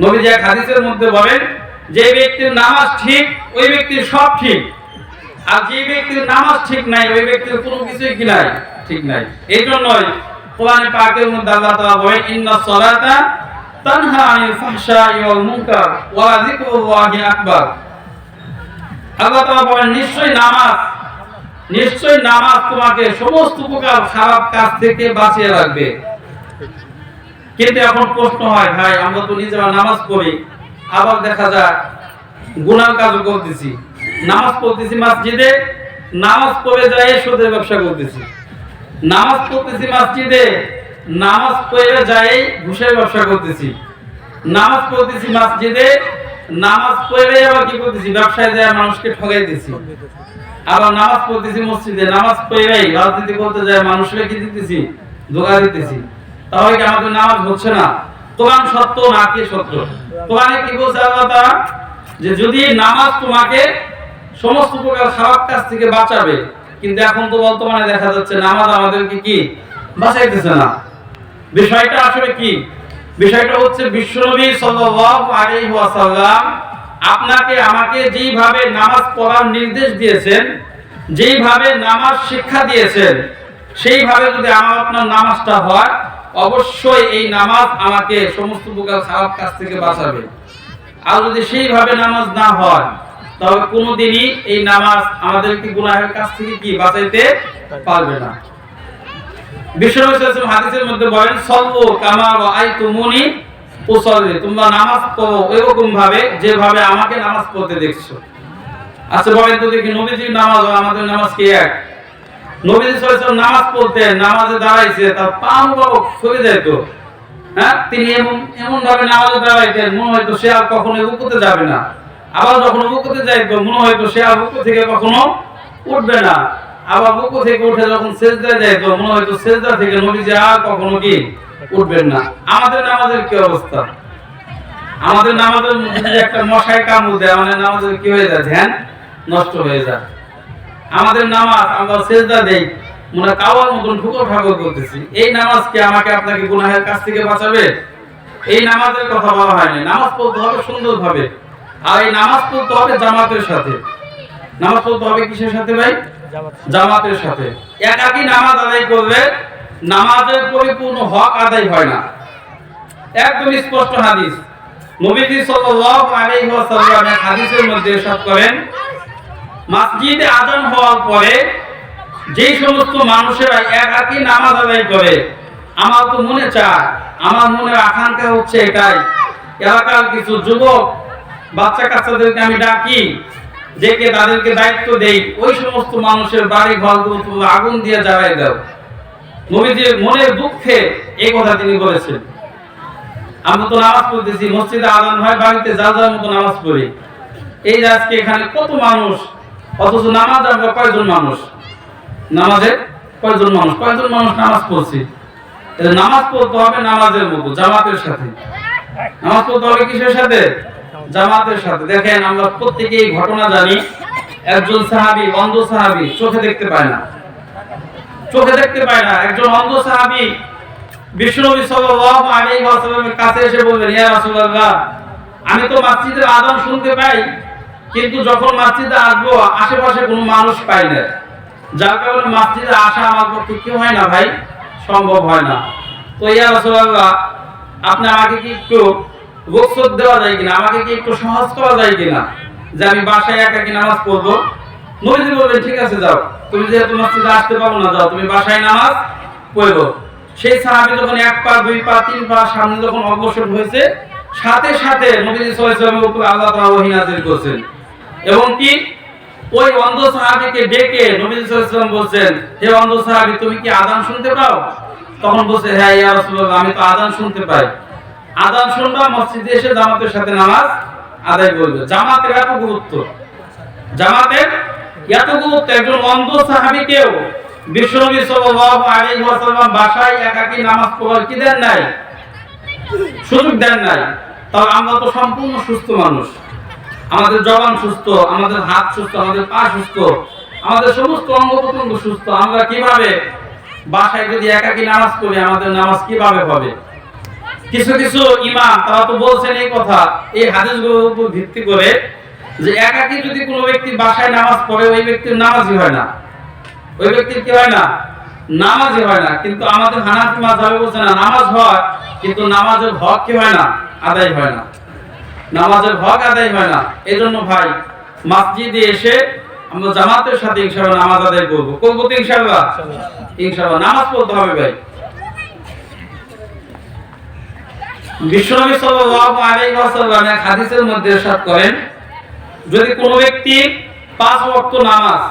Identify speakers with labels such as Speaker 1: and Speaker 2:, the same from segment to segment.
Speaker 1: নবীজি এক হাদিসের মধ্যে বলেন, যে ব্যক্তির নামাজ ঠিক ওই ব্যক্তির সব ঠিক, আর যে ব্যক্তির নামাজ ঠিক নাই ওই ব্যক্তির কোনো কিছুই কি নাই, ঠিক নাই। এই জন্যই কোরআনে পাকের মধ্যে আল্লাহ তাআলা বলেন, ইন্নাস সালাতা তানহা আনিল ফাহশাই ওয়াল মুনকার ওয়া যিকরুল্লাহি আকবার। আল্লাহ তাআলা বলেন, নিশ্চয় নামাজ তোমাকে সমস্ত প্রকার খারাপ কাজ থেকে বাঁচিয়ে রাখবে। কিন্তু এখন প্রশ্ন হয়, ভাই আমরা তো নিজেরা নামাজ পড়ি, আবার দেখা যায় গুনাহ কাজও করতেছি। নামাজ পড়তেছি মসজিদে, নামাজ পড়ে যায় সুদের ব্যবসা করতেছি। নামাজ পড়তেছি মসজিদে, নামাজ পড়ে যায় ঘুষের ব্যবসা করতেছি। নামাজ পড়তেছি মসজিদে, নামাজ পড়ে আবার কি করতেছি, ব্যবসায় যায় মানুষকে ঠকাইতেছি। আবার নামাজ পড়তেছি মসজিদে, নামাজ পড়ে রাজনীতি করতে যায় মানুষকে কি দিতেছি, ধোঁকা দিতেছি। তাহলে কি আমাদের নামাজ হচ্ছে না? কোরআন সত্য নাকি সত্য? কোরআনে কি বলছে আল্লাহ তাআলা, যে যদি নামাজ তোমাকে সমস্ত প্রকার খারাপ কাজ থেকে বাঁচাবে, কিন্তু এখন তো বর্তমানে দেখা যাচ্ছে নামাজ আমাদেরকে কি বাঁচাইতেছে না। বিষয়টা আসলে কি? বিষয়টা হচ্ছে বিশ্বনবী সাল্লাল্লাহু আলাইহি ওয়াসাল্লাম আপনাকে আমাকে যেইভাবে নামাজ পড়ার নির্দেশ দিয়েছেন, যেইভাবে নামাজ শিক্ষা দিয়েছেন, সেইভাবে যদি আমার আপনার নামাজটা হয়, অবশ্যই এই নামাজ আমাকে সমস্ত প্রকার খারাপ কাজ থেকে বাঁচাবে। আর যদি সেইভাবে নামাজ না হয়, তবে কোনোদিনই এই নামাজ আমাদেরকে গুনাহের কাছ থেকে কি বাঁচাইতে পারবে না। বিশ্বনবী সাল্লাল্লাহু আলাইহি ওয়াসাল্লাম হাদিসের মধ্যে বলেন, সাল্লু কামা রাআইতুমুনি উসাল্লি, তোমরা নামাজ পড়ো এরকম ভাবে যেভাবে আমাকে নামাজ পড়তে দেখছো। আচ্ছা বলেন তো দেখি, নবীজির নামাজ আর আমাদের নামাজ কি এক? নবীজি সাল্লাল্লাহু আলাইহি ওয়াসাল্লাম নামাজ পড়তেন, নামাজে দাঁড়াইছে তার পা মুবারক সরে যেত। হ্যাঁ, তিনি এমন ভাবে নামাজে দাঁড়াইতেন মনে হয়তো সে আর কখনো রুকুতে যাবে না। আবার যখন রুকুতে যাইতো মনে হয়তো সে আর রুকু থেকে কখনো উঠবে না। আবার রুকু থেকে উঠে যখন সিজদায় যাইতো মনে হয়তো সিজদা থেকে নবীজি আর কখনো কি উঠবেন না। আমাদের নামাজের কি অবস্থা? আমাদের নামাজের মধ্যে একটা মশায় কামড় দেয়, আমাদের নামাজের কি হয়ে যায়, ধ্যান নষ্ট হয়ে যায়। আমাদের নামাজ আমরা সিজদা দেই মনে কাওয়ার মতন ঠুকর ঠাকুর করতেছি। এই নামাজ কি আমাকে আপনাকে গুনাহের কাছ থেকে বাঁচাবে? এই নামাজের কথা বলা হয়নি। নামাজ পড়তে হবে সুন্দরভাবে, আর এই নামাজ পড়তে হবে জামাতের সাথে। নামাজ পড়তে হবে কিসের সাথে ভাই? জামাতের সাথে। একাকী নামাজ আদায় করলে নামাজের পরিপূর্ণ হক আদায় হয় না। একদম স্পষ্ট হাদিস, নবীজি সাল্লাল্লাহু আলাইহি ওয়াসাল্লাম হাদিসের মধ্যে ইরশাদ করেন, মসজিদে আযান হওয়ার পরে যেই সমস্ত মানুষেরা একাকী নামাজ আদায় করে, আমার তো মনে চায়, আমার মনের আকাঙ্ক্ষা হচ্ছে এটাই, এলাকার কিছু যুবক বাচ্চা কাচ্চাদেরকে আমি ডাকি, ডেকে তাদেরকে দায়িত্ব দেই, ওই সমস্ত মানুষের বাড়ি ঘরগুলো তুমি আগুন দিয়ে জ্বালাই দাও। নবীজির মনের দুঃখে এই কথা তিনি বলেছেন। আমরা তো নামাজ পড়তেছি, মসজিদে আযান হয়, বাড়িতে যার যার মতো নামাজ পড়ি। এই যে আজকে এখানে কত মানুষ, অথচ নামাজ আমরা কয়জন মানুষ? নামাজে কয়জন মানুষ নামাজ পড়ছি? নামাজ পড়তে হবে নামাজের মতো, জামাতের সাথে। নামাজ পড়তে হবে কিসের সাথে? জামাতের সাথে। দেখেন আমরা প্রত্যেকেই ঘটনা জানি, একজন সাহাবী, অন্ধ সাহাবী, চোখে দেখতে পায় না। একজন অন্ধ সাহাবী বিশ্বনবী সাল্লাল্লাহু আলাইহি ওয়াসাল্লামের কাছে এসে বললেন, ইয়া রাসূলুল্লাহ, আমি তো মসজিদের আযান শুনতে পাই, কিন্তু যখন মসজিদে আসবো আশেপাশে কোনো মানুষ পাই না, যার কারণে মসজিদে আসা আমার পক্ষে কি হয় না ভাই, সম্ভব হয় না। তো ইয়া রাসূলুল্লাহ, আপনি আমাকে কি একটু রুখসত দেওয়া যায় কিনা, আমাকে কি একটু সহজ করা যায় কিনা, যে আমি বাসায় একাকী নামাজ পড়বো? নবীজি বলবেন, ঠিক আছে যাও, তুমি যেহেতু মসজিদে আসতে পারো না, যাও তুমি বাসায় নামাজ পড়বো। সেই সাহাবী যখন এক পা, দুই পা, তিন পা সামনে যখন অগ্রসর হয়েছে, সাথে সাথে নবীজি সাল্লাল্লাহু আলাইহি ওয়াসাল্লামের উপর আল্লাহ তাআলা ওহী নাযিল করেছেন। এবং কি ওই অন্ধ সাহাবীকে ডেকে নবী সাল্লাল্লাহু আলাইহি ওয়াসাল্লাম বলছেন, হে অন্ধ সাহাবী, তুমি কি আযান শুনতে পাও? তখন বলছে, হ্যাঁ ইয়া রাসূলুল্লাহ, আমি তো আযান শুনতে পাই। আযান শুনবা, মসজিদে এসে জামাতের সাথে নামাজ আদায় করবে। জামাতের এত গুরুত্ব, একজন অন্ধ সাহাবীকেও বিশ্বনবী সাল্লাল্লাহু আলাইহি ওয়াসাল্লাম বাসায় একাকী নামাজ পড়ার কি দেন নাই, সুযোগ দেন নাই। তাও আমরা তো সম্পূর্ণ সুস্থ মানুষ, আমাদের জবান সুস্থ, আমাদের হাত সুস্থ, আমাদের পা সুস্থ, আমাদের সমস্ত অঙ্গ প্রত্যঙ্গ সুস্থ। আমরা কিভাবে বাসায় যদি একাকী নামাজ পড়ি, আমাদের নামাজ কিভাবে হবে? কিছু কিছু ইমাম তারা তো বলছেন এই কথা, এই হাদিসগুলোর উপর ভিত্তি করে, যে একাকী যদি কোনো ব্যক্তি বাসায় নামাজ পড়ে ওই ব্যক্তির নামাজই হয় না, ওই ব্যক্তির কি হয় না, নামাজই হয় না। কিন্তু আমাদের হানাফি মাযহাবে বলছে না, নামাজ হয় কিন্তু নামাজের হক কি হয় না, আদায় হয় না, নামাজের হক আদায় হয় না। এজন্য ভাই মসজিদে এসে আমরা জামাতের সাথে ইনশাআল্লাহ নামাজ আদায় করব, করব তো ইনশাআল্লাহ, ইনশাআল্লাহ নামাজ পড়তে হবে ভাই। বিশ্বনবী সাল্লাল্লাহু আলাইহি ওয়াসাল্লাম এক হাদিসের মধ্যে ইরশাদ করেন, যদি কোনো ব্যক্তি 5 ওয়াক্ত নামাজ,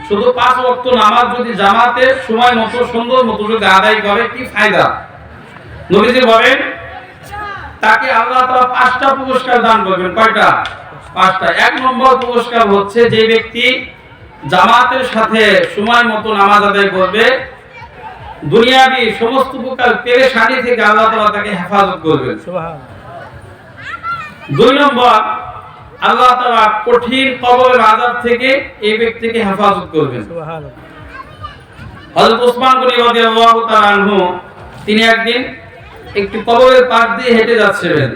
Speaker 1: শুধু 5 ওয়াক্ত নামাজ যদি জামাতে সময় মতো সুন্দর মতো যদি আদায় করে, কি ফায়দা? নবীজি বলেন তাকে আল্লাহ তাআলা 5টা পুরস্কার দান করবেন। কয়টা? 5টা। 1 নম্বর পুরস্কার হচ্ছে যে ব্যক্তি জামাতের সাথে সময় মতো নামাজ আদায় করবে, দুনিয়াবি সমস্ত প্রকার পেরেশানি থেকে আল্লাহ তাআলা তাকে হেফাজত করবেন। সুবহানাল্লাহ। 2 নম্বর, আল্লাহ তাআলা কঠিন কবরের আযাব থেকে এই ব্যক্তিকে হেফাজত করবেন। সুবহানাল্লাহ। হযরত ওসমান গনি রাদিয়াল্লাহু তাআলা আনহু তিনি একদিন একটি কবরের পাশ দিয়ে হেঁটে যাচ্ছিলেন।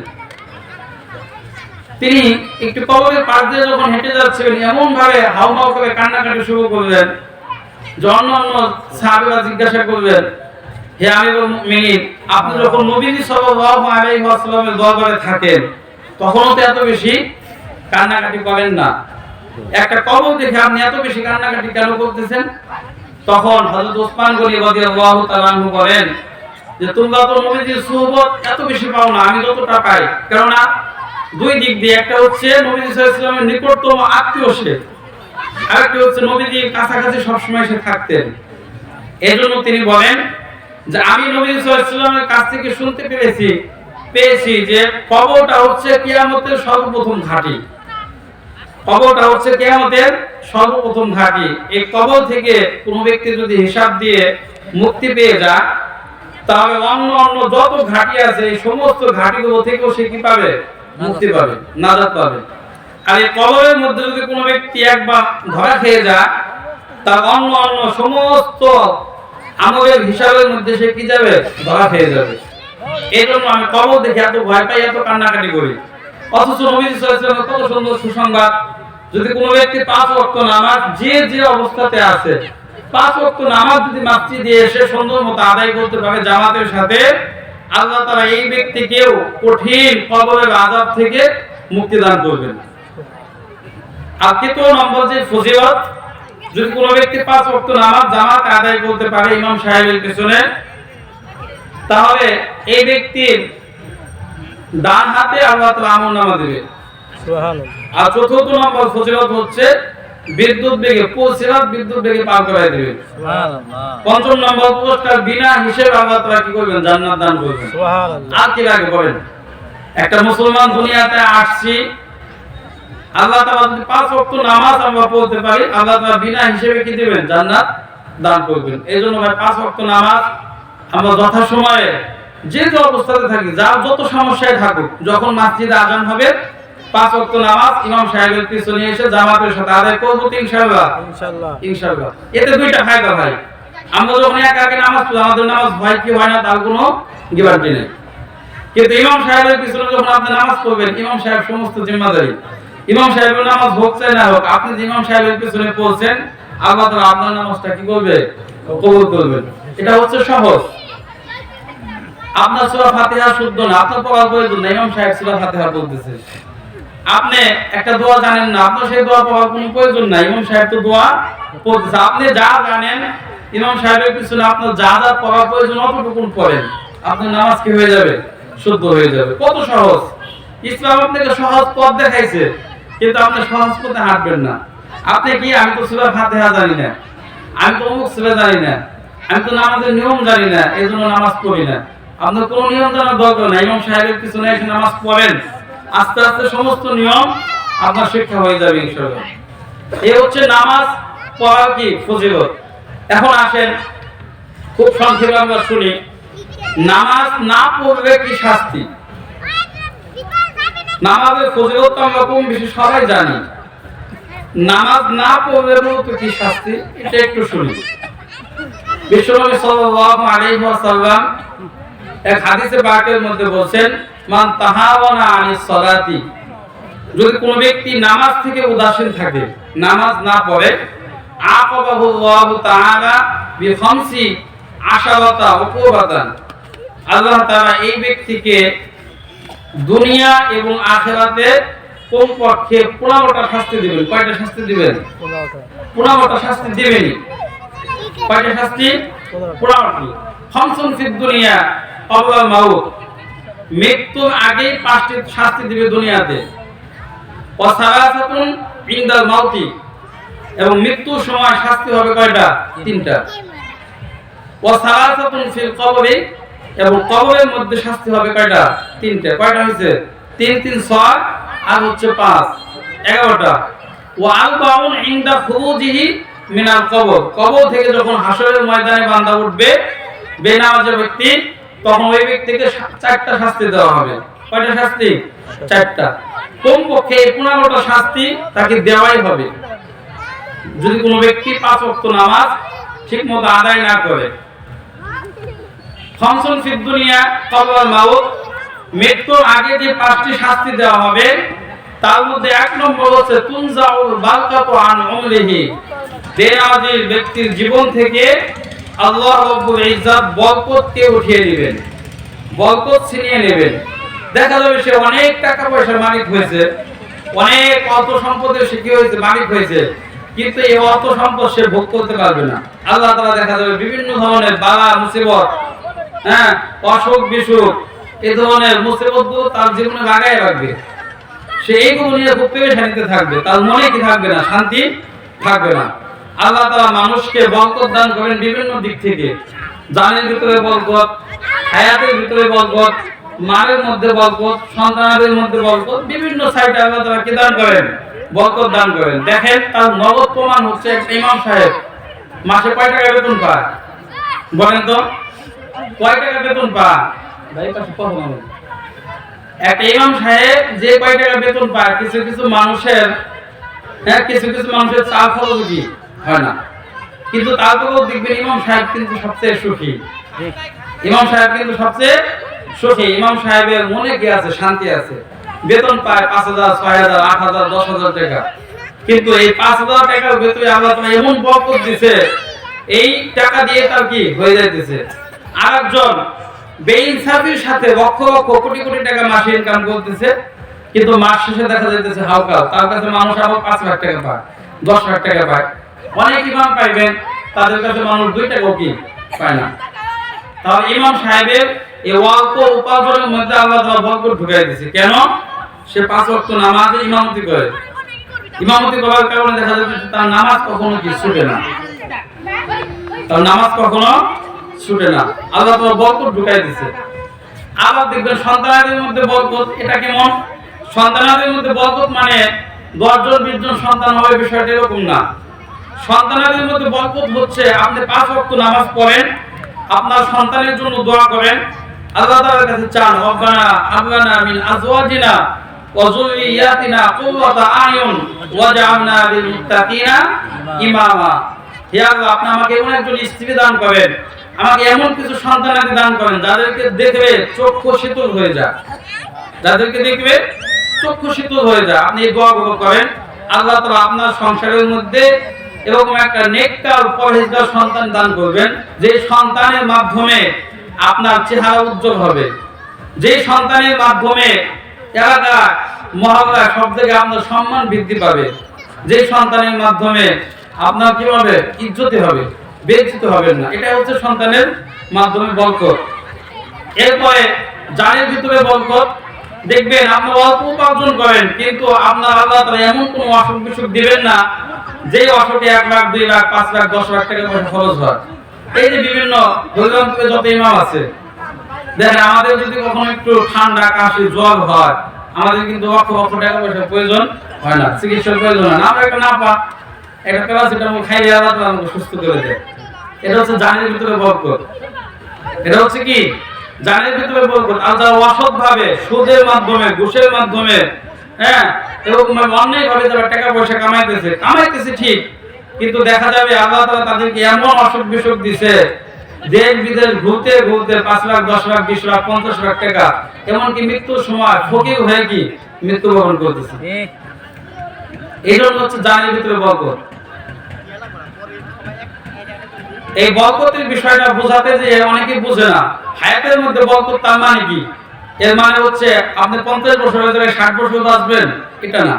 Speaker 1: তিনি একটি কবরের পাশ দিয়ে যখন হেঁটে যাচ্ছিলেন, এমন ভাবে হাউমাউ করে কান্নাকাটি শুরু করলেন যে অন্যান্য সাহাবীরা জিজ্ঞাসা করলেন, হে আমিরুল মুমিনিন, আপনি যখন নবীজি সাল্লাল্লাহু আলাইহি ওয়াসাল্লামের দরবারে থাকেন তখনও তো এত বেশি কান্নাকাটি করেন না, একটা কবর দেখে আপনি এত বেশি কান্নাকাটি কেন করতেছেন? তখন হযরত ওসমান গনি রাদিয়াল্লাহু তাআলা আনহু বলেন যে তোমরা তো নবীজির সুহবত এত বেশি পাও না আমি যতটা পাই। কেননা 2 দিক দিয়ে, একটা হচ্ছে নবীজি সাল্লাল্লাহু আলাইহি ওয়াসাল্লামের নিকটতম আত্মীয় সে, আরেকটা হচ্ছে নবীজির কাছাকাছি সবসময় সে থাকতেন। এজন্য তিনি বলেন যে আমি নবী সাল্লাল্লাহু আলাইহি ওয়াসাল্লামের কাছ থেকে শুনতে পেয়েছি যে কবরটা হচ্ছে কিয়ামতের সর্বপ্রথম ঘাঁটি, কবরটা হচ্ছে কিয়ামতের সর্বপ্রথম ঘাঁটি। এই কবর থেকে কোনো ব্যক্তি যদি হিসাব দিয়ে মুক্তি পেয়ে যায়, তাহলে অন্য যত ঘাঁটি আছে এই সমস্ত ঘাঁটিগুলো থেকেও সে কি পাবে? মুক্তি পাবে, নাজাত পাবে। আর এই কবরের মধ্যে যদি কোনো ব্যক্তি একবার ধরা খেয়ে যায়, তার অন্য সমস্ত আমলের হিসাবের মধ্যে সে কি যাবে? ধরা খেয়ে যাবে। এই জন্য আমি কবর দেখে এত ভয় পাই, এত কান্নাকাটি করি। অথচ নবী সাল্লাল্লাহু আলাইহি ওয়াসাল্লাম কত সুন্দর সুসংবাদ, যদি কোনো ব্যক্তি 5 ওয়াক্ত নামাজ যে অবস্থাতে আছে 5 ওয়াক্ত নামাজ যদি মসজিদে এসে সুন্দর মতো আদায় করতে পারে জামাতের সাথে, আল্লাহ তাআলা এই ব্যক্তিকেও কঠিন কবরের আযাব থেকে মুক্তি দান করবেন। আর 3 নম্বর যে ফজিলত, যদি কোনো ব্যক্তি 5 ওয়াক্ত নামাজ জামাতে আদায় করতে পারে ইমাম সাহেবের পিছনে, তাহলে এই ব্যক্তির ডান হাতে আল্লাহ তাআলা আমলনামা দিবে। সুবহানাল্লাহ। আর 4 নম্বর ফজিলত হচ্ছে বিদ্যুৎ বেগে বিদ্যুৎ বেগে পার করায় দিবেন। সুবহানাল্লাহ। 5 নম্বর পুরস্কার, বিনা হিসেবে আল্লাহ তাআলা কি করবেন? জান্নাত দান করবেন। সুবহানাল্লাহ। আর কি লাগে বলেন? একটা মুসলমান দুনিয়াতে আসছি, আল্লাহ তাআলা যদি 5 ওয়াক্ত নামাজ আমরা পড়তে পারি, আল্লাহ তাআলা বিনা হিসেবে কি দিবেন? জান্নাত দান করবেন। এইজন্য ভাই 5 ওয়াক্ত নামাজ আমরা যথাসময়ে যে অবস্থাতে থাকি, যত সমস্যায় থাকুক, যখন মসজিদে আযান হবে 5 ওয়াক্ত নামাজ ইমাম সাহেবের পিছনে এসে জামাতের সাথে আদায় করব তো ইনশাআল্লাহ, ইনশাআল্লাহ। এতে 2টা ফায়দা ভাই। আমরা যখন একা নামাজ পড়ি, আমাদের নামাজ ভয় কি হয় না তার কোনো গ্যারান্টি নেই। কিন্তু ইমাম সাহেবের পিছনে যখন আপনি নামাজ পড়বেন, ইমাম সাহেব সমস্ত জিম্মাদারি, ইমাম সাহেবের নামাজ হোক চাই না হোক, আপনি যে ইমাম সাহেবের পিছনে পড়ছেন, আল্লাহ তাআলা আপনার নামাজটা কি করবে? কবুল করবেন। এটা হচ্ছে সহজ। আপনার সূরা ফাতিহা শুদ্ধ না, আপনার পড়ার প্রয়োজন নেই, ইমাম সাহেব সূরা ফাতিহা বলতেছে। আপনি একটা দোয়া জানেন না, আপনার সেই দোয়া পড়ার কোনো প্রয়োজন নাই, ইমাম সাহেব তো দোয়া পড়তেছে। আপনি যা জানেন ইমাম সাহেবের পিছনে আপনার যা পড়ার প্রয়োজন অতটুকু পড়েন, আপনার নামাজ কি হয়ে যাবে? শুদ্ধ হয়ে যাবে। কত সহজ! ইসলাম আপনাকে সহজ পথ দেখাইছে, কিন্তু আপনি সহজ পথে হাঁটবেন না। আপনি কি, আমি তো সূরা ফাতিহা জানি না, আমি তো অমুক সূরা জানি না, আমি তো নামাজের নিয়ম জানি না, এজন্য নামাজ পড়ি না। আপনার কোনো নিয়ম জানার দরকার নাই, ইমাম সাহেবের পিছনে এসে নামাজ পড়েন, আস্তে আস্তে সমস্ত নিয়ম আপনার শিক্ষা হয়ে যাবে ইনশাআল্লাহ। এই হচ্ছে নামাজ পড়ার কি ফজিলত। এখন আসেন খুব সংক্ষেপে আমরা শুনি, নামাজ না পড়লে কি শাস্তি? নামাজের ফজিলত তো আমরা কম বেশি সবাই জানি, নামাজ না পড়লে তো কি শাস্তি এটা একটু শুনি। বিশ্বনবী সাল্লাল্লাহু আলাইহি ওয়াসাল্লাম এক হাদিসে পাকের মধ্যে বলেন, মান তাহাওয়ানা আনিস সালাতি, যদি কোনো ব্যক্তি নামাজ থেকে উদাসীন থাকে, নামাজ না পড়ে, আকাবাহুল্লাহু তাআলা বিখামসি আশারাতা উকুবাতান, আল্লাহ তাআলা এই ব্যক্তিকে দুনিয়া এবং আখিরাতে কমপক্ষে 15টা শাস্তি দিবেন। কয়টা শাস্তি দিবেন? 15টা শাস্তি দিবেনই। কয়টা শাস্তি? 15টি। খামসুন ফিদ দুনিয়া ক্বাবলা মাউত, মৃত্যুর আগে 5টি শাস্তি দিবে দুনিয়াতে। ওয়া সালাসাতুন ইনদাল মাউতি, এবং মৃত্যুর সময় শাস্তি হবে কয়টা? 3টা। ওয়া সালাসাতুন ফিল কবরি, এবং কবরের মধ্যে শাস্তি হবে কয়টা? 3টা। কয়টা হয়েছে? 3 3 6 আর হচ্ছে 5, 11টা। ওয়া আরবাউন ইনদা খুরুজিহি মিনাল কবর, কবর থেকে যখন হাসরের ময়দানে বান্দা উঠবে বেনামাজি ব্যক্তি, তখন ওই ব্যক্তিকে 4টা শাস্তি দেওয়া হবে। কয়টা শাস্তি? 4টা। কমপক্ষে এই 15টা শাস্তি তাকে দেওয়াই হবে যদি কোনো ব্যক্তি 5 ওয়াক্ত নামাজ ঠিকমতো আদায় না করে। খামসুন ফিদ দুনিয়া ক্বাবলা মাউত, মৃত্যুর আগে যে 5টি শাস্তি দেওয়া হবে তার মধ্যে 1 নম্বর হচ্ছে তুনজাউল বারকাতু আন উমরিহি, বেনামাজি ব্যক্তির জীবন থেকে আল্লাহ রাব্বুল ইজ্জত বরকতকে উঠিয়ে দিবেন, বরকত ছিনিয়ে নেবেন। দেখা যাবে সে অনেক টাকা পয়সার মালিক হয়েছে, অনেক অর্থ সম্পদের সে কি হয়েছে? মালিক হয়েছে, কিন্তু এই অর্থ সম্পদ সে ভোগ করতে পারবে না। আল্লাহ তাআলা দেখা যাবে বিভিন্ন ধরনের বালা মুসিবত, অসুখ বিসুখ, এই ধরনের মুসিবতগুলো তার জীবনে লাগাই রাখবে। সে এইগুলো নিয়ে খুব পেরেশানিতে থাকবে, তার মনে কি থাকবে না? শান্তি থাকবে না। আল্লাহ তাআলা মানুষকে বরকত দান করেন বিভিন্ন দিক থেকে, জানের ভিতরে বরকত, হায়াতের ভিতরে বরকত, মালের মধ্যে বরকত, সন্তানের মধ্যে বরকত, বিভিন্ন সাইডে আল্লাহ তাআলা কি দান করেন? বরকত দান করেন। দেখেন তার নগদ প্রমাণ হচ্ছে এক ইমাম সাহেব মাসে কয় টাকা বেতন পায়? বলেন তো, কয় টাকা বেতন পায়? ভাই পাশে কথা বলেন। এক ইমাম সাহেব যে কয় টাকা বেতন পায়, কিছু কিছু মানুষের চা খরচ কি হয় না, কিন্তু তারপরেও দেখবেন ইমাম সাহেব কিন্তু সবচেয়ে সুখী। ইমাম সাহেব কিন্তু সবচেয়ে সুখী। ইমাম সাহেবের মনে কি আছে? শান্তি আছে। বেতন পায় 5,000, 6,000, 8,000, 10,000 টাকা, কিন্তু এই 5,000 টাকার ভেতরে আল্লাহ তাআলা এমন বরকত দিয়েছে, এই টাকা দিয়ে তার কি হয়ে যাইতেছে। আরেকজন বেইনসাফির সাথে লক্ষ লক্ষ কোটি কোটি টাকা মাসে ইনকাম করতেছে, কিন্তু মাস শেষে দেখা যাইতেছে হাউকাও, তার কাছে মানুষ আবার 5 লাখ টাকা পায়, 10 লাখ টাকা পায়। অনেক ইমাম পাইবেন, তাদের কাছে মানুষ 2 টাকাও কি পায় না। তাহলে ইমাম সাহেবের এই অল্প উপার্জনের মধ্যে আল্লাহ তাআলা বরকত ঢুকাই দিয়েছে। কেন? সে 5 ওয়াক্ত নামাজে ইমামতি করে। ইমামতি করার কারণে দেখা যাচ্ছে তার নামাজ কখনো কি ছুটে না, তার নামাজ কখনো ছুটে না। আল্লাহ তাআলা বরকত ঢুকাই দিয়েছে। আবার দেখবেন সন্তানাদের মধ্যে বরকত। এটা কেমন? সন্তানাদের মধ্যে বরকত মানে 10 জন 20 জন সন্তান হবে, বিষয়টা এরকম না। সন্তানাদের মধ্যে বরকত হচ্ছে আপনি 5 ওয়াক্ত নামাজ পড়েন, আপনার সন্তানের জন্য দোয়া করেন, আল্লাহ তাআলার কাছে চান, রব্বানা হাব লানা মিন আজওয়াজিনা ওয়া যুররিয়াতিনা কুররাতা আয়ুন ওয়াজআলনা লিল মুত্তাকিনা ইমামা। হে আল্লাহ, আপনি আমাকে এমন একজন স্ত্রী দান করেন, আমাকে এমন কিছু সন্তানাদি দান করেন যাদেরকে দেখবে চক্ষু শীতল হয়ে যায়, যাদেরকে দেখবে চক্ষু শীতল হয়ে যায়। আপনি এই দোয়াগুলো করেন, আল্লাহ তাআলা আপনার সংসারের মধ্যে এরকম একটা নেককার পরহেজগার সন্তান দান করবেন, যে সন্তানের মাধ্যমে আপনার চেহারা উজ্জ্বল হবে, যে সন্তানের মাধ্যমে এলাকা মহল্লা সব জায়গায় আপনার সম্মান বৃদ্ধি পাবে, যে সন্তানের মাধ্যমে আপনার কি হবে? ইজ্জতি হবে, বেজ্জিত হবেন না। এটা হচ্ছে সন্তানের মাধ্যমে বরকত। এরপরে জানের ভিতরে বরকত। দেখবেন আপনি অল্প উপার্জন করেন, কিন্তু আপনার আল্লাহ তাআলা এমন কোনো অসুখ বিসুখ দিবেন না যে অসুখে 1 লাখ, 2 লাখ, 5 লাখ, 10 লাখ টাকা পয়সা খরচ হয়। এই যে বিভিন্ন হরিরামপুরে যত ইমাম আছে, দেখেন আমাদের যদি কখনো একটু ঠান্ডা, কাশি, জ্বর হয়, আমাদের কিন্তু লক্ষ লক্ষ টাকা পয়সা প্রয়োজন হয় না, চিকিৎসার প্রয়োজন হয় না। আমরা একটা না পা একটা প্যারাসিটামল খাইলে আল্লাহ তাআলা আমাকে সুস্থ করে দেয়। এটা হচ্ছে জানের ভিতরে বরকত। এটা হচ্ছে কি? জানের ভিতরে বরকত। আর যারা অসৎ ভাবে, সুদের মাধ্যমে, ঘুষের মাধ্যমে, এরকম অন্যায় ভাবে যারা টাকা পয়সা কামাইতেছে ঠিক, কিন্তু দেখা যাবে আল্লাহ তাআলা তাদেরকে এমন অসুখ বিসুখ দিছে দেশ বিদেশ ঘুরতে ঘুরতে 5 লাখ 10 লাখ 20 লাখ 50 লাখ টাকা এমনকি মৃত্যুর সময় ফকির হয়ে কি মৃত্যুবরণ করতেছে। এই জন্য হচ্ছে জানের ভিতরে বরকত। এই বরকতের বিষয়টা বোঝাতে যে অনেকে বুঝে না। হায়াতের মধ্যে বরকত তার মানে কি? এর মানে হচ্ছে আপনি 50 বছরের জায়গায় 60 বছর বাঁচবেন, এটা না।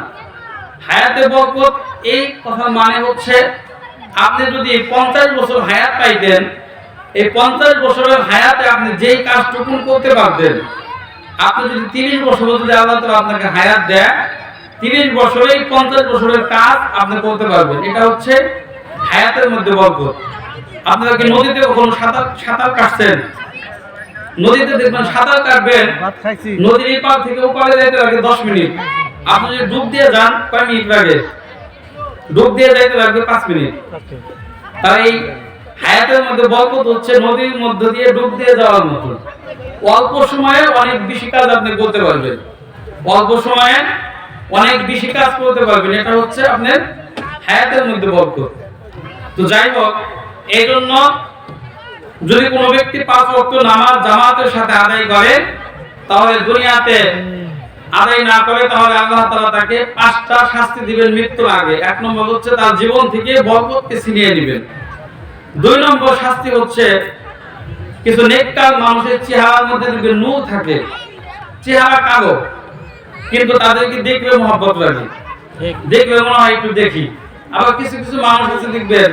Speaker 1: হায়াতে বরকত এই কথার মানে হচ্ছে আপনি যদি 50 বছর হায়াত পাইতেন, এই 50 বছরের হায়াতে আপনি যেই কাজটুকু করতে পারতেন, আপনি যদি 30 বছর যদি আল্লাহ তাআলা আপনাকে হায়াত দেয়, 30 বছরেই 50 বছরের কাজ আপনি করতে পারবেন। এটা হচ্ছে হায়াতের মধ্যে বরকত। আপনারা কি নদীতে কখনো সাঁতার কাটছেন? নদীতে দেখবেন সাঁতার কাটবেন, নদীর এই পার থেকে ওপারে যাইতে লাগে 10 মিনিট। আপনি যদি ডুব দিয়ে যান, কয় মিনিট লাগে? ডুব দিয়ে যাইতে লাগবে 5 মিনিট। তাই এই হায়াতের মধ্যে বরকত হচ্ছে নদীর মধ্য দিয়ে ডুব দিয়ে যাওয়ার মতো। অল্প সময়ে অনেক বেশি কাজ আপনি করতে পারবেন, অল্প সময়ে অনেক বেশি কাজ করতে পারবেন। এটা হচ্ছে আপনার হায়াতের মধ্যে বরকত। তো যাই হোক, এই জন্য যদি কোনো ব্যক্তি 5 ওয়াক্ত নামাজ জামাতের সাথে আদায় করে, তাহলে দুনিয়াতে আদায় না করে তাহলে আল্লাহ তাআলা তাকে 5টা শাস্তি দিবেন মৃত্যুর আগে। 1 নম্বর হচ্ছে তার জীবন থেকে বরকতকে ছিনিয়ে নেবেন। 2 নম্বর শাস্তি হচ্ছে কিছু নেককার মানুষের চেহারার মধ্যে দেখবেন নূর থাকে, চেহারা কালো, কিন্তু তাদেরকে দেখলে মহব্বত লাগে, দেখলে মনে হয় একটু দেখি। আবার কিছু কিছু মানুষ আছে দেখবেন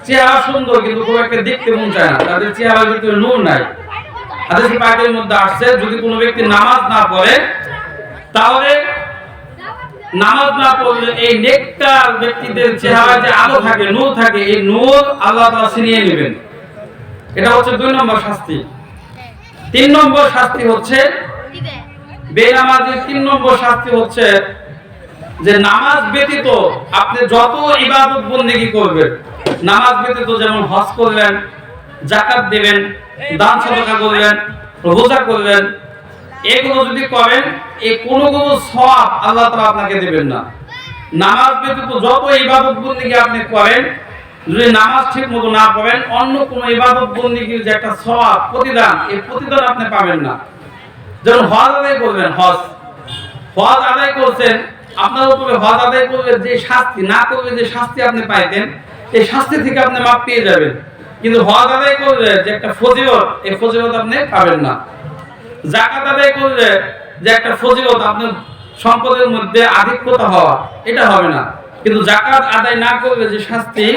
Speaker 1: চেহারা সুন্দর কিন্তু খুব একটা দেখতে মন চায় না, তাদের চেহারার ভিতরে নূর নাই। হাদিস পাকের মধ্যে আসছে যদি কোনো ব্যক্তি নামাজ না পড়ে, তাহলে নামাজ না পড়লে এই নেককার ব্যক্তিদের চেহারায় যে আলো থাকে, নূর থাকে, এই নূর আল্লাহ তাআলা ছিনিয়ে নেবেন। এটা হচ্ছে 2 নম্বর শাস্তি। 3 নম্বর শাস্তি হচ্ছে বেনামাজির 3 নম্বর শাস্তি হচ্ছে যে নামাজ ব্যতীত আপনি যত ইবাদত বন্দেগী করবেন, নামাজ ব্যতীত যেমন হজ করবেন, যাকাত দিবেন, দান সদকা করবেন, রোজা করবেন, এগুলো যদি করেন এই কোনগুলো সওয়াব আল্লাহ তাআলা আপনাকে দেবেন না। নামাজ ব্যতীত যত ইবাদত বন্দেগী আপনি করেন, যদি নামাজ ঠিকমতো না পড়েন, অন্য কোন ইবাদত বন্দেগীর যে একটা সওয়াব প্রতিদান, এই প্রতিদান আপনি পাবেন না। যেমন হজ আদায় করবেন, হজ আদায় করছেন, আপনার উপরে হজ আদায় করলে যে শাস্তি, না করলে যে শাস্তি আপনি পাইতেন, এই শাস্তি থেকে আপনি মাপ পেয়ে যাবেন। কিন্তু হজ আদায় করলে যে একটা ফজিলত, এই ফজিলত আপনি পাবেন না। যাকাত আদায় করলে যে একটা ফজিলত, আপনার সম্পদের মধ্যে আধিক্যতা হওয়া, এটা হবে না। কিন্তু যাকাত আদায় না করলে যে শাস্তি,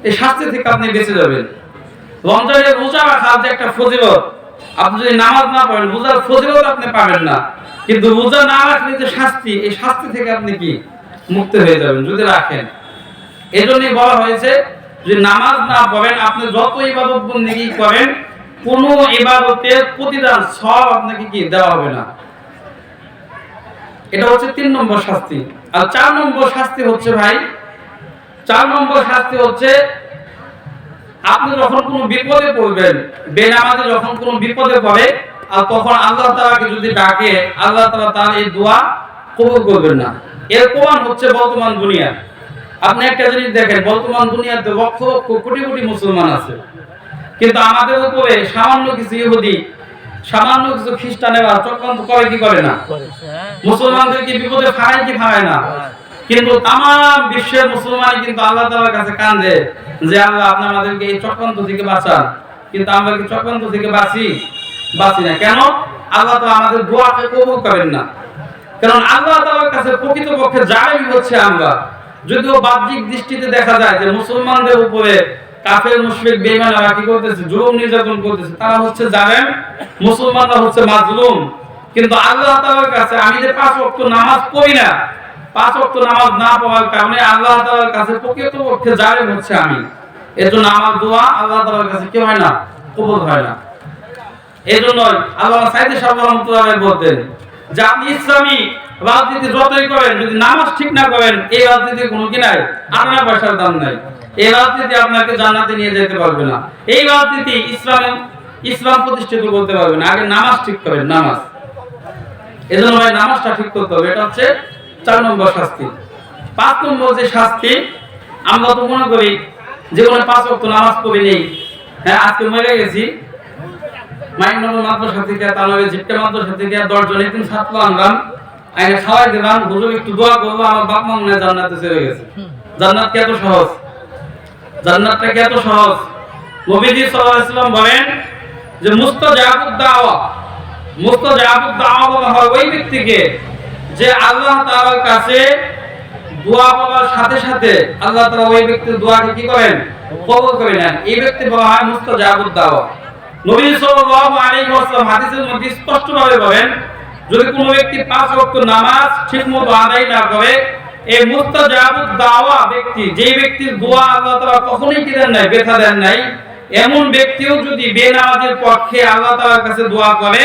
Speaker 1: এই শাস্তি থেকে আপনি বেঁচে যাবেন। রমজানের রোজা রাখার যে একটা ফজিলত, আপনি যদি নামাজ না পড়েন, রোজার ফজিলত আপনি পাবেন না। কিন্তু রোজা না রাখলে যে শাস্তি, এই শাস্তি থেকে আপনি কি মুক্ত হয়ে যাবেন যদি রাখেন। এজন্যই বলা হয়েছে যে নামাজ না পড়েন, আপনি যত ইবাদত বন্দেগী করেন, কোন ইবাদতের প্রতিদান সওয়াব আপনাকে কি দেওয়া হবে না। এটা হচ্ছে 3 নম্বর শাস্তি। আর 4 নম্বর শাস্তি হচ্ছে ভাই, 4 নম্বর শাস্তি হচ্ছে আপনি যখন কোনো বিপদে পড়বেন, বেনামাজি যখন কোনো বিপদে পড়ে, আর তখন আল্লাহ তাআলাকে যদি ডাকে, আল্লাহ তাআলা তার এই দোয়া কবুল করবেন না। এর প্রমাণ হচ্ছে বর্তমান দুনিয়া। আপনি একটা জিনিস দেখেন, বর্তমান দুনিয়াতে লক্ষ লক্ষ কোটি কোটি মুসলমান আছে, কিন্তু আমাদের উপরে সামান্য কিছু ইহুদি, সামান্য কিছু খ্রিস্টানেরা চক্রান্ত করে কি করে না? মুসলমানদেরকে বিপদে ফাড়ায় কি ফাড়ায় না? কিন্তু তাম বিশ্বের মুসলমান কিন্তু আল্লাহ তাআলার কাছে কাঁদে যে আল্লাহ আপনি আমাদেরকে এই চক্রান্ত থেকে বাঁচান। কিন্তু আমরা কি চক্রান্ত থেকে বাঁচি না? কেন? আল্লাহ তাআলা আমাদের দোয়াকে কবুল করেন না। কারণ আল্লাহ তাআলার কাছে প্রকৃতপক্ষে জালেম হচ্ছে আমরা। যদিও বাহ্যিক দৃষ্টিতে দেখা যায় যে মুসলমানদের উপরে কাফের মুশরিক বেঈমানরা কি করতেছে, জুলুম নির্যাতন করতেছে, তারা হচ্ছে জালেম, মুসলমানরা হচ্ছে মাজলুম। কিন্তু আল্লাহ তাআলার কাছে আমি যে 5 ওয়াক্ত নামাজ পড়ি না, 5 ওয়াক্ত নামাজ না পড়ার কারণে আল্লাহ তাআলার কাছে প্রকৃতপক্ষে জালেম হচ্ছে আমি। এজন্য আমার দোয়া আল্লাহ তাআলার কাছে কি হয় না? কবুল হয় না। এজন্য আল্লামা সাইয়্যিদ সাহেব রাহমাতুল্লাহ আলাইহি বলতেন যে আপনি ইসলামী রাজনীতি যতই করেন, যদি নামাজ ঠিক না করেন, এই রাজনীতির কোনো কি নাই, আনা পয়সার দাম নাই। এই রাজনীতি আপনাকে জান্নাতে নিয়ে যেতে পারবে না। এই রাজনীতি ইসলাম প্রতিষ্ঠিত করতে পারবে না। আগে নামাজ ঠিক করেন, নামাজ। এজন্য ভাই নামাজটা ঠিক করতে হবে। এটা হচ্ছে 4 নম্বর শাস্তি। 5 নম্বর যে শাস্তি, আমরা তো মনে করি যে কোনো 5 ওয়াক্ত নামাজ পড়ি নেই, হ্যাঁ আজকে মরে গেছি মাইননগর মাদ্রাসা থেকে তালবে জিট্টা মাদ্রাসা থেকে 10 জন এতিম ছাত্র আনলাম, আইনে খাওয়াই দিলাম, হুজুর একটু দোয়া করবো আমার বাপ মা মনে জান্নাতে চলে গেছে। জান্নাত কি এত সহজ? জান্নাতটা কি এত সহজ? নবীজি সাল্লাল্লাহু আলাইহি ওয়াসাল্লাম বলেন যে মুস্তাজাবুদ দাওয়া, মুস্তাজাবুদ দাওয়া বলা হয় ওই ব্যক্তিকে যে আল্লাহ তাআলার কাছে দোয়া বলার সাথে সাথে আল্লাহ তাআলা ওই ব্যক্তির দোয়াকে কি করেন? কবুল করে নেন। এই ব্যক্তি বলা হয় মুস্তাজাবুদ দাওয়া। নবী সাল্লাল্লাহু আলাইহি ওয়াসাল্লাম হাদিসের মধ্যে স্পষ্টভাবে বলেন যদি কোনো ব্যক্তি 5 ওয়াক্ত নামাজ ঠিকমতো আদায় না করে, এই মুস্তাজাবুদ দাওয়া ব্যক্তি, যে ব্যক্তির দোয়া আল্লাহ তাআলা কখনোই কি দেন নাই, ব্যথা দেন নাই, এমন ব্যক্তিও যদি বেনামাজের পক্ষে আল্লাহ তাআলার কাছে দোয়া করে,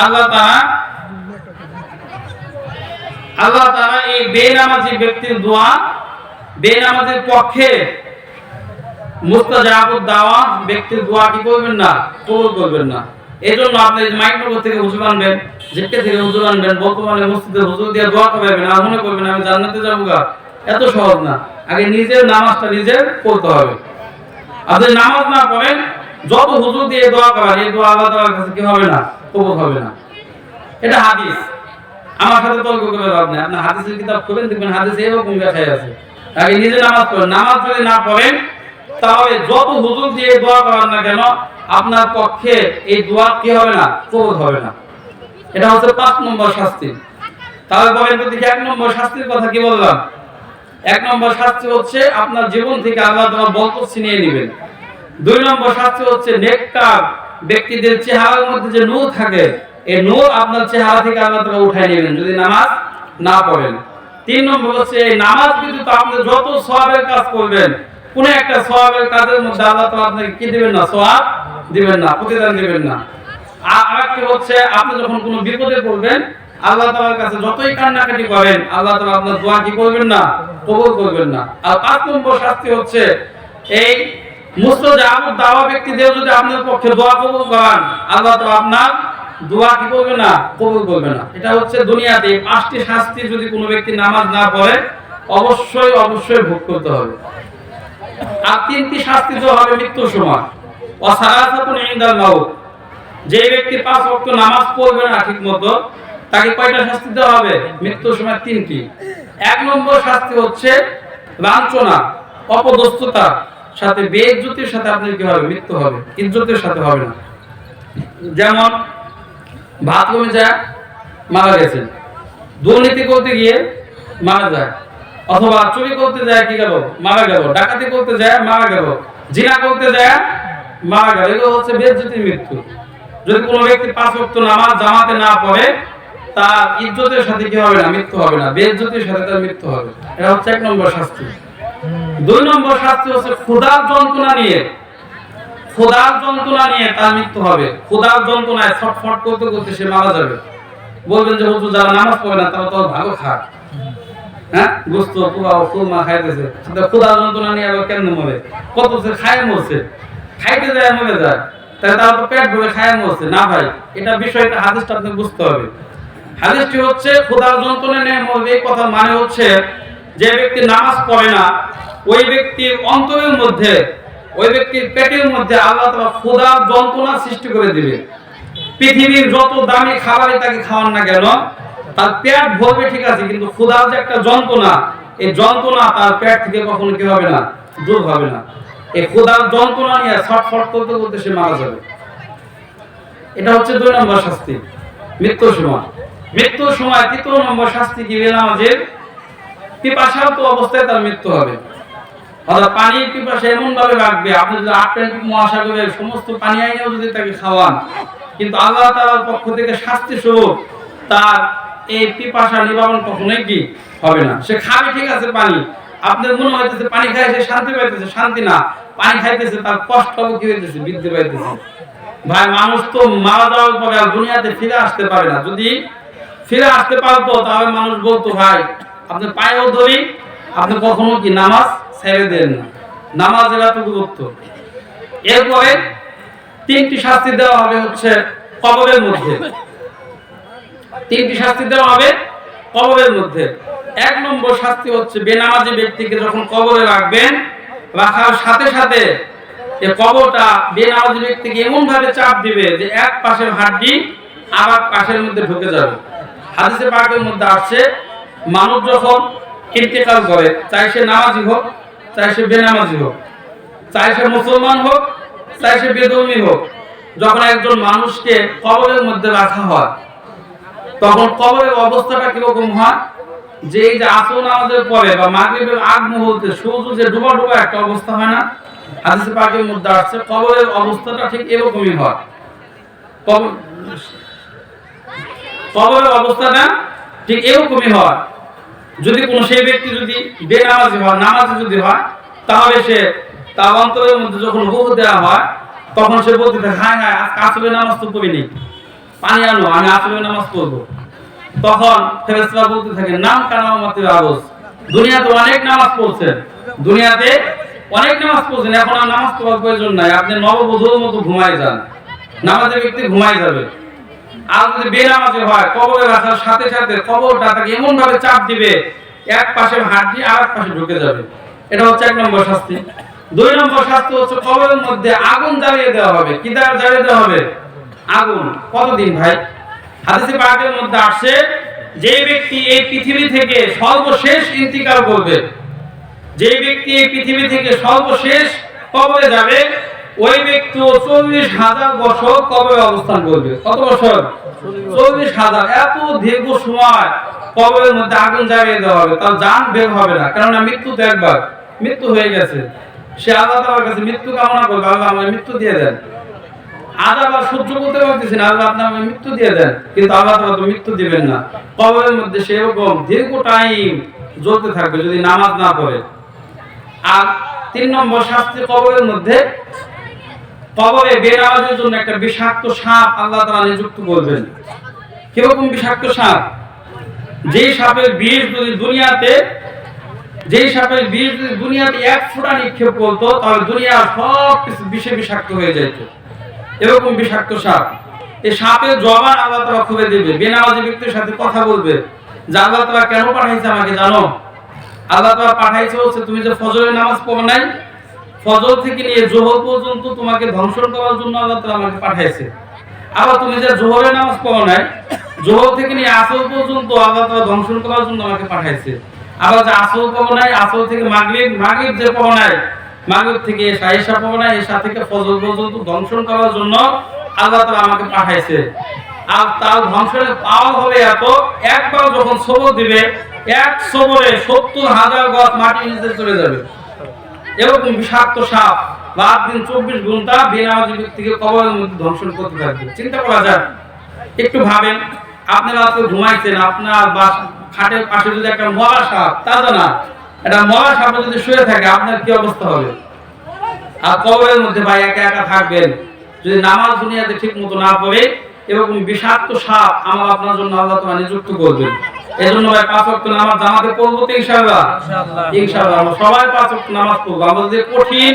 Speaker 1: আল্লাহ তাআলা এই বেনামাজি ব্যক্তির দোয়া, বেনামাজের পক্ষে মুস্তাজাবুদ দাওয়া ব্যক্তির দোয়া কি করবেন না? কবুল করবেন না। এজন্য আপনি মাইক্রোফোন থেকে হুজুর আনবেন, জিটকে থেকে হুজুর আনবেন, বর্তমানে মসজিদে হুজুর দিয়ে দোয়া করবেন, আর মনে করবেন আমি জান্নাতে যাবো গা, এত সহজ না। আগে নিজের নামাজটা নিজে পড়তে হবে। আপনি নামাজ না পড়েন, যত হুজুর দিয়ে দোয়া করেন, এই দোয়া আল্লাহ তাআলার কাছে কি হবে না? কবুল হবে না। এটা হাদিস, আমার সাথে তর্ক করে লাভ নেই। আপনি হাদিসের কিতাব খুলেন, দেখবেন হাদিসে এরকম ব্যাখ্যা আছে। আগে নিজে নামাজ পড়েন। নামাজ যদি না পড়েন তাহলে যত হুজুর দিয়ে দোয়া করেন না কেন, আপনার পক্ষে এই দোয়া কি হবে না? কবুল হবে না। এটা হচ্ছে 5 নম্বর শাস্তি। তাহলে বলেন তো দেখি 1 নম্বর শাস্তির কথা কি বললাম? 1 নম্বর শাস্তি হচ্ছে আপনার জীবন থেকে আল্লাহ তাআলা বরকত ছিনিয়ে নেবেন। 2 নম্বর শাস্তি হচ্ছে নেককার ব্যক্তিদের চেহারার মধ্যে যে নূর থাকে, এই নূর আপনার চেহারা থেকে আল্লাহ তাআলা উঠায় নেবেন যদি নামাজ না পড়েন। 3 নম্বর হচ্ছে এই নামাজ ব্যতীত আপনি যত সওয়াবের কাজ করবেন, কোন একটা সওয়াবের কাজের মধ্যে আল্লাহ তাআলা আপনাকে কি দিবেন না? সওয়াব দিবেন না, প্রতিদান দিবেন না। আর আরেকটি হচ্ছে আপনি যখন কোনো বিপদে পড়বেন, আল্লাহ তাআলার কাছে যতই কান্নাকাটি করেন, আল্লাহ তাআলা আপনার দোয়া কি করবেন না? কবুল করবেন না। আর 5 নম্বর শাস্তি হচ্ছে এই মুস্তাজাবুদ দাওয়া ব্যক্তিদের যদি আপনার পক্ষে দোয়া কবুল করেন, আল্লাহ তাআলা আপনার দোয়া কি করবে না? কবুল করবে না। এটা হচ্ছে দুনিয়াতে 5টি শাস্তি যদি কোনো ব্যক্তি নামাজ না পড়ে অবশ্যই ভোগ করতে হবে। আর 3টি শাস্তি দেওয়া হবে মৃত্যুর সময়। ওয়াসারাতুন ইনদাল মাউত, যে ব্যক্তি 5 ওয়াক্ত নামাজ পড়বে না ঠিকমতো, তাকে কয়টা শাস্তি দেওয়া হবে? মৃত্যুর সময় 3টি। 1 নম্বর শাস্তি হচ্ছে লাঞ্ছনা, অপদস্থতা সাথে বেইজ্জতির সাথে আপনার কি হবে? মৃত্যু হবে, ইজ্জতের সাথে হবে না। যেমন বাথরুমে যায় মারা গেছেন, দুর্নীতি করতে গিয়ে মারা যায়, অথবা চুরি করতে যায় কি গেল? মারা গেল, ডাকাতি করতে যায় মারা গেল, জিনা করতে যায় মারা গেল, এগুলো হচ্ছে বেইজ্জতির মৃত্যু। যদি কোনো ব্যক্তি 5 ওয়াক্ত নামাজ জামাতে না পড়ে, তার ইজ্জতের সাথে কি হবে না? মৃত্যু হবে না, বেইজ্জতির সাথে তার মৃত্যু হবে। এটা হচ্ছে 1 নম্বর শাস্তি। 2 নম্বর শাস্তি হচ্ছে ক্ষুধার যন্ত্রণা নিয়ে, ক্ষুধার যন্ত্রণা নিয়ে তার মৃত্যু হবে। ক্ষুধার যন্ত্রণায় ছটফট করতে করতে সে মারা যাবে। বলবেন যে হুজুর যারা নামাজ পড়ে না তারা তো ভালো খায়, হ্যাঁ গোস্ত পোলাও খুরমা খাইতেছে, ক্ষুধার যন্ত্রণা নিয়ে আবার কেন মরে? কত সে খায় মরছে, খাইতে যায় মরে যায়, তাহলে তারা তো পেট ভরে খায় মরছে না ভাই। এটা বিষয়টা হাদিসটা আপনি বুঝতে হবে। হাদিসটি হচ্ছে ক্ষুধার যন্ত্রণা নিয়ে মরবে, এই কথা মানে হচ্ছে যে ব্যক্তি নামাজ পড়ে না, ওই ব্যক্তির অন্তরের মধ্যে, ওই ব্যক্তির পেটের মধ্যে আল্লাহ তাআলা ক্ষুধার যন্ত্রণা সৃষ্টি করে দিবে। পৃথিবীর যত দামি খাবারই তাকে খাওয়ান না কেন, তার পেট ভরবে ঠিক আছে, কিন্তু ক্ষুধার যে একটা যন্ত্রণা, এই যন্ত্রণা তার পেট থেকে কখনো কি হবে না? দূর হবে না। এই ক্ষুধার যন্ত্রণা নিয়ে ছটফট করতে করতে সে মারা যাবে। এটা হচ্ছে 2 নম্বর শাস্তি, মৃত্যুর সময়। মৃত্যুর সময় 3 নম্বর শাস্তি কি? বেনামাজের পিপাসার্ত অবস্থায় তার মৃত্যু হবে। অর্থাৎ পানির পিপাসা এমন ভাবে রাখবে, আপনি যদি আটলান্টিক মহাসাগরের সমস্ত পানি আইনেও যদি তাকে খাওয়ান, কিন্তু আল্লাহ তাআলার পক্ষ থেকে শাস্তি স্বরূপ তার এই পিপাসা নিবারণ কখনোই কি হবে না। সে খাবে ঠিক আছে পানি, আপনার মনে হইতেছে পানি খায় সে শান্তি পাইতেছে, শান্তি না, পানি খাইতেছে তার কষ্ট কি হইতেছে? বৃদ্ধি পাইতেছে। ভাই মানুষ তো মারা যাওয়ার পরে আর দুনিয়াতে ফিরে আসতে পারে না। যদি ফিরে আসতে পারতো তাহলে মানুষ বলতো ভাই আপনি পায়েও ধরি, আপনি কখনো কি নামাজ ছেড়ে দেন না, নামাজের এত গুরুত্ব। এরপরে 3টি শাস্তি দেওয়া হবে হচ্ছে কবরের মধ্যে। 3টি শাস্তি দেওয়া হবে কবরের মধ্যে। 1 নম্বর শাস্তি হচ্ছে বেনামাজি ব্যক্তিকে যখন কবরে রাখবেন, রাখার সাথে সাথে এই কবরটা বেনামাজি ব্যক্তিকে এমন ভাবে চাপ দিবে যে এক পাশের হাড়টি আবার পাশের মধ্যে ঢুকে যাবে। হাদিসে পাকের মধ্যে আসছে, মানুষ যখন ইন্তেকাল করে, চাই সে নামাজি হোক, চাই সে বেনামাজি হোক, চাই সে মুসলমান হোক, চাই সে বেদুইন হোক, যখন একজন মানুষকে কবরের মধ্যে রাখা হয় তখন কবরের অবস্থাটা কিরকম হয়, যে এই যে আসর নামাজের পরে বা মাগরিবের আগ মুহূর্তে সূর্য যে ডুবা ডুবা একটা অবস্থা হয় না, হাদিসে পাকের মধ্যে আসছে কবরের অবস্থাটা ঠিক এরকমই হয়। কবরের অবস্থাটা ঠিক এরকমই হয়। যদি কোনো সেই ব্যক্তি যদি বেনামাজি হয়, নামাজি যদি হয়, তাহলে সে তার অন্তরের মধ্যে যখন রূহ দেওয়া হয় তখন সে বলতে থাকে, হায় হায় আজকে আসরের নামাজ তো পড়িনি, পানি আনো, আমি আসরের নামাজ পড়বো। তখন ফেরেশতারা বলতে থাকে, নাম কানামাতির আরজ, দুনিয়াতে অনেক নামাজ পড়ছেন, দুনিয়াতে অনেক নামাজ পড়ছেন, এখন আর নামাজ পড়ার প্রয়োজন নাই, আপনি নববধূর মতো ঘুমায় যান, নামাজের ব্যক্তি ঘুমায় যাবে। আর যদি বেনামাজি হয়, কবরে রাখার সাথে সাথে কবরটা তাকে এমন ভাবে চাপ দিবে এক পাশে হাড়টি আর এক পাশে ঢুকে যাবে। এটা হচ্ছে 1 নম্বর শাস্তি। 2 নম্বর শাস্তি হচ্ছে কবরের মধ্যে আগুন জ্বালিয়ে দেওয়া হবে। কি দ্বারা জ্বালিয়ে দেওয়া হবে? আগুন। কতদিন ভাই? হাদিসে পাকের মধ্যে আসে, যে ব্যক্তি এই পৃথিবী থেকে সর্বশেষ ইন্তিকাল করবে, যে ব্যক্তি এই পৃথিবী থেকে সর্বশেষ কবরে যাবে, ওই ব্যক্তি 40,000 বছর কবরে অবস্থান করবে। কত বছর? 40,000। এত দীর্ঘ সময় কবরের মধ্যে আগুন জ্বালিয়ে দেওয়া হবে, তার জান বের হবে না, কারণ মৃত্যু তো একবার, মৃত্যু হয়ে গেছে। সে আল্লাহ তাআলার কাছে মৃত্যু কামনা করবে, আল্লাহ আমাকে মৃত্যু দিয়ে দেন। আজাব আর সহ্য করতে পারতেছেন, আল্লাহ আপনি আমাকে মৃত্যু দিয়ে দেন, কিন্তু আল্লাহ তাআলা তো মৃত্যু দিবেন না। কবরের মধ্যে সেরকম দীর্ঘ টাইম জ্বলতে থাকবে যদি নামাজ না পড়ে। আর 3 নম্বর শাস্তি কবরের মধ্যে, কবরে বেনামাজির জন্য একটা বিষাক্ত সাপ আল্লাহ তাআলা নিযুক্ত করবেন। কিরকম বিষাক্ত সাপ? যেই সাপের বিষ যদি দুনিয়াতে এক ফোঁটা নিক্ষেপ করতো তাহলে দুনিয়ার সব কিছু বিষে বিষাক্ত হয়ে যেত। এরকম বিষাক্ত সাপ। এই সাপের জবান আল্লাহ তাআলা খুলে দিবে, বেনামাজি ব্যক্তির সাথে কথা বলবে যে আল্লাহ তাআলা কেন পাঠাইছে আমাকে জানো? আল্লাহ তাআলা পাঠাইছে হচ্ছে তুমি যে ফজরের নামাজ পড়ো নাই, ফজর থেকে নিয়ে যোহর পর্যন্ত তোমাকে ধ্বংস করার জন্য আল্লাহ তাআলা আমাকে পাঠাইছে। আবার তুমি যে যোহরের নামাজ পড়ো নাই, যোহর থেকে নিয়ে আসর পর্যন্ত আল্লাহ তাআলা ধ্বংস করার জন্য আমাকে পাঠাইছে। আবার যে আসর পড়ো নাই, আসর থেকে মাগরিব যে পড়ো নাই, মাগরিব থেকে এশা পড়ো নাই, এশা থেকে ফজর পর্যন্ত ধ্বংস করার জন্য আল্লাহ তাআলা আমাকে পাঠাইছে। আর তার ধ্বংসের পাওয়ার হবে এত, একবার যখন সবর দিবে, এক সবরে 70,000 গজ মাটির নিচে চলে যাবে। এরকম বিষাক্ত সাপ রাত দিন 24 ঘন্টা বেনামাজি ব্যক্তিকে কবরের মধ্যে ধ্বংস করতে থাকবে। চিন্তা করা যায়, একটু ভাবেন, আপনি রাতে ঘুমাইছেন, আপনার খাটের পাশে যদি একটা মরা সাপ, তাজা না, একটা মরা সাপ যদি শুয়ে থাকে, আপনার কি অবস্থা হবে? আর কবরের মধ্যে ভাই একা একা থাকবেন, যদি নামাজ দুনিয়াতে ঠিক মতো না পড়ে, এরকম বিষাক্ত সাপ আমার আপনার জন্য আল্লাহ তাআলা নিযুক্ত করবেন। এজন্য ভাই 5 ওয়াক্ত নামাজ জামাতে পড়বো তো ইনশাআল্লাহ। ইনশাআল্লাহ আমরা সবাই 5 ওয়াক্ত নামাজ পড়বো। আমরা যে কঠিন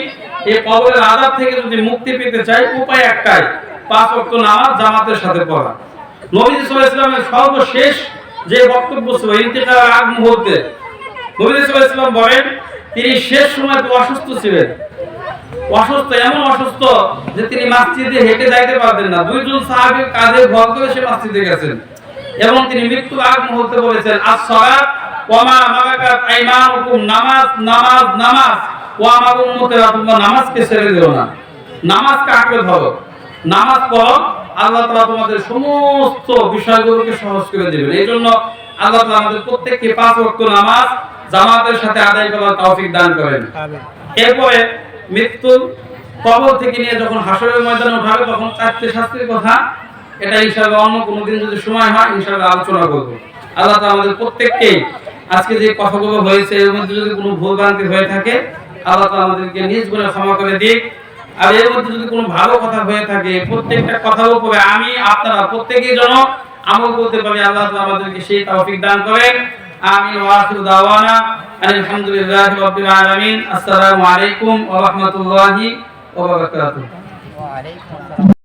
Speaker 1: এই কবরের আযাব থেকে যদি মুক্তি পেতে চাই, উপায় একটাই, 5 ওয়াক্ত নামাজ জামাতের সাথে পড়া। নবী সাল্লাল্লাহু আলাইহি ওয়াসাল্লামের সর্বশেষ যে বক্তব্য ছিল ইন্তেকালের আগ মুহূর্তে, নবী সাল্লাল্লাহু আলাইহি ওয়াসাল্লাম বলেন তিনি শেষ সময় অসুস্থ ছিলেন। অসুস্থ, এমন অসুস্থ যে তিনি মসজিদে হেঁটে যাইতে পারতেন না। 2 জন সাহাবীর কাঁধে ভর করে সে মসজিদে গেছেন এবং তিনি মৃত্যুর আগ মুহূর্তে বলেছেন, আস-সালাত ওয়া মা মালাকাত আইমানুকুম, নামাজ নামাজ নামাজ, ওয়া আমার উম্মতেরা তোমরা নামাজকে ছেড়ে দিও না, নামাজকে আঁকড়ে ধরো, নামাজ পড়ো, আল্লাহ তাআলা তোমাদের সমস্ত বিষয়গুলোকে সহজ করে দিবেন। এইজন্য আল্লাহ তাআলা আমাদের প্রত্যেককে 5 ওয়াক্ত নামাজ জামাতের সাথে আদায় করার তৌফিক দান করেন। এরপরে মৃত্যু কবর থেকে নিয়ে যখন হাসরের ময়দানে উঠাবে তখন 4টে শাস্তির কথা, এটা ইনশাআল্লাহ অন্য কোনো দিন যদি সময় হয় ইনশাআল্লাহ আলোচনা করব। আল্লাহ তাআলা আমাদের প্রত্যেককে আজকে যে কথাগুলো হয়েছে এর মধ্যে যদি কোনো ভুল ভ্রান্তি হয়ে থাকে আল্লাহ তাআলা আমাদেরকে নিজ গুণে ক্ষমা করে দিক। আর এর মধ্যে যদি কোনো ভালো কথা হয়ে থাকে প্রত্যেকটা কথার উপরে আমি আপনারা প্রত্যেকেই যেন আমল করতে পারি, আল্লাহ তাআলা আমাদেরকে সেই তৌফিক দান করেন। আমিন ওয়া আখিরু দাওয়ানা আলহামদুলিল্লাহি রাব্বিল আলামিন। আসসালামু আলাইকুম ওয়া রাহমাতুল্লাহি ওয়া বারাকাতুহু। ওয়া আলাইকুম